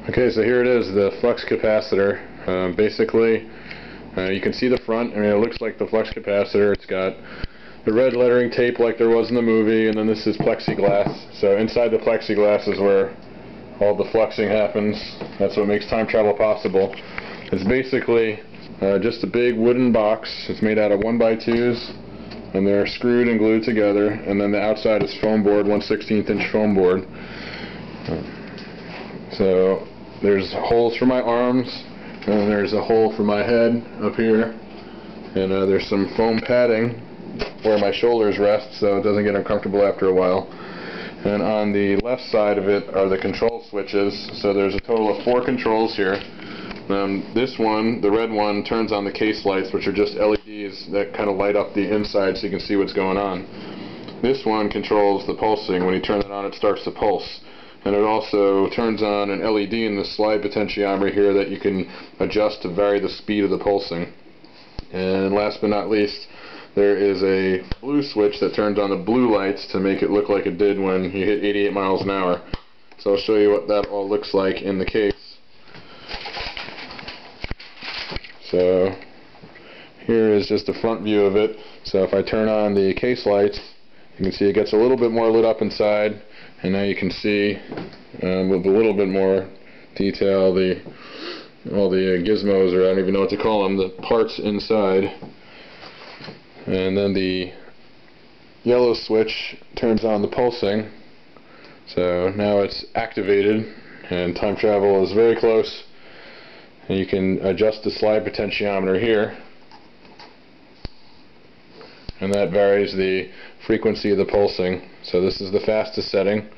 Okay, so here it is, the flux capacitor. Basically, you can see the front. I mean, it looks like the flux capacitor. It's got the red lettering tape like there was in the movie, and then this is plexiglass. So inside the plexiglass is where all the fluxing happens. That's what makes time travel possible. It's basically just a big wooden box. It's made out of 1x2s, and they're screwed and glued together, and then the outside is foam board, 1/16 inch foam board. So there's holes for my arms, and there's a hole for my head up here, and there's some foam padding where my shoulders rest so it doesn't get uncomfortable after a while. And on the left side of it are the control switches. So there's a total of 4 controls here. This one, the red one, turns on the case lights, which are just LEDs that kind of light up the inside so you can see what's going on. This one controls the pulsing. When you turn it on, it starts to pulse. And it also turns on an LED in the slide potentiometer here that you can adjust to vary the speed of the pulsing. And last but not least, there is a blue switch that turns on the blue lights to make it look like it did when you hit 88 miles an hour. So I'll show you what that all looks like in the case. So here is just a front view of it. So if I turn on the case lights, you can see it gets a little bit more lit up inside. And now you can see with a little bit more detail all the gizmos, or I don't even know what to call them, the parts inside. And then the yellow switch turns on the pulsing. So now it's activated and time travel is very close. And you can adjust the slide potentiometer here. And that varies the frequency of the pulsing. So this is the fastest setting,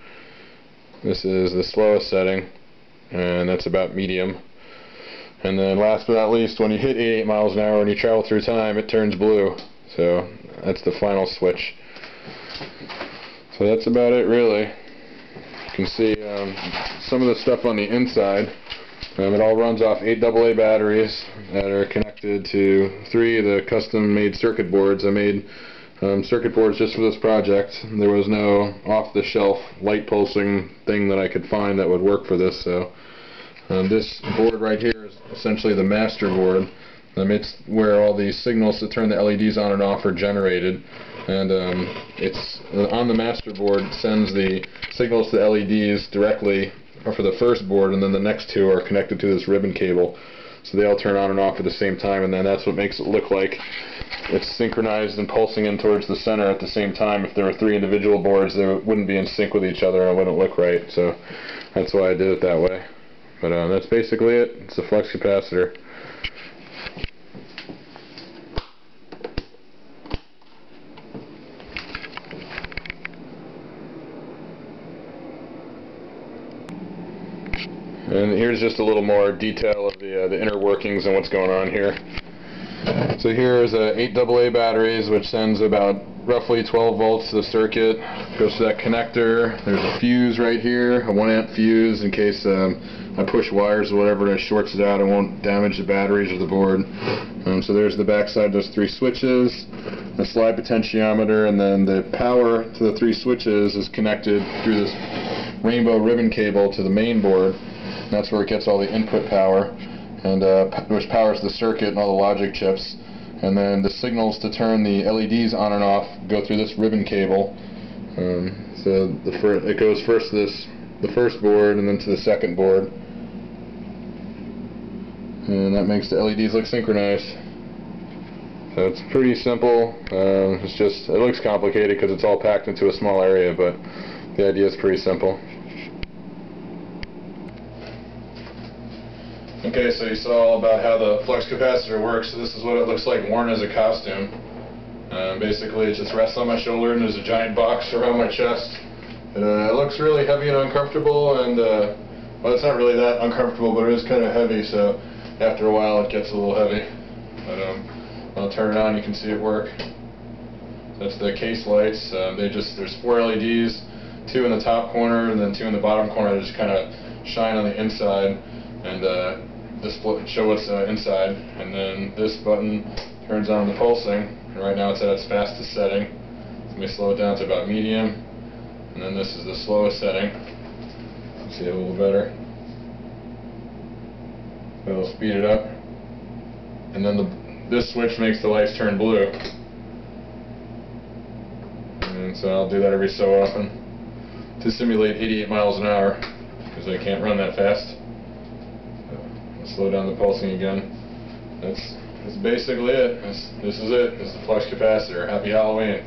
this is the slowest setting, and that's about medium. And then last but not least, when you hit 88 miles an hour and you travel through time, it turns blue. So that's the final switch. So that's about it, really. You can see some of the stuff on the inside. It all runs off 8 AA batteries that are connected to 3 of the custom made circuit boards. I made circuit boards just for this project. There was no off-the-shelf light pulsing thing that I could find that would work for this. So this board right here is essentially the master board. It's where all these signals to turn the LEDs on and off are generated. And it's on the master board, it sends the signals to the LEDs directly for the first board, and then the next 2 are connected to this ribbon cable. So they all turn on and off at the same time, and then that's what makes it look like it's synchronized and pulsing in towards the center at the same time. If there were 3 individual boards, they wouldn't be in sync with each other and it wouldn't look right. So that's why I did it that way. But that's basically it. It's a flux capacitor. And here's just a little more detail of the inner workings and what's going on here. So here is 8 AA batteries, which sends about roughly 12 volts to the circuit. Goes to that connector. There's a fuse right here, a 1 amp fuse in case I push wires or whatever and it shorts it out. It won't damage the batteries or the board. So there's the back side of those 3 switches, the slide potentiometer, and then the power to the 3 switches is connected through this rainbow ribbon cable to the main board. And that's where it gets all the input power, and which powers the circuit and all the logic chips. And then the signals to turn the LEDs on and off go through this ribbon cable. So it goes first to the first board and then to the second board. And that makes the LEDs look synchronized. So it's pretty simple. It looks complicated because it's all packed into a small area, but the idea is pretty simple. Okay, so you saw all about how the flux capacitor works. So this is what it looks like worn as a costume. Basically, it just rests on my shoulder and there's a giant box around my chest. It looks really heavy and uncomfortable, and well, it's not really that uncomfortable, but it is kind of heavy, so after a while it gets a little heavy. But I'll turn it on, you can see it work. That's the case lights. There's 4 LEDs, 2 in the top corner and then 2 in the bottom corner that just kind of shine on the inside and show what's inside. And then this button turns on the pulsing, and right now it's at its fastest setting. So let me slow it down to about medium, and then this is the slowest setting. See it a little better. It'll speed it up, and then this switch makes the lights turn blue. And so I'll do that every so often to simulate 88 miles an hour, because I can't run that fast. I'll slow down the pulsing again. That's basically it. This is it. This is the Flux Capacitor. Happy Halloween.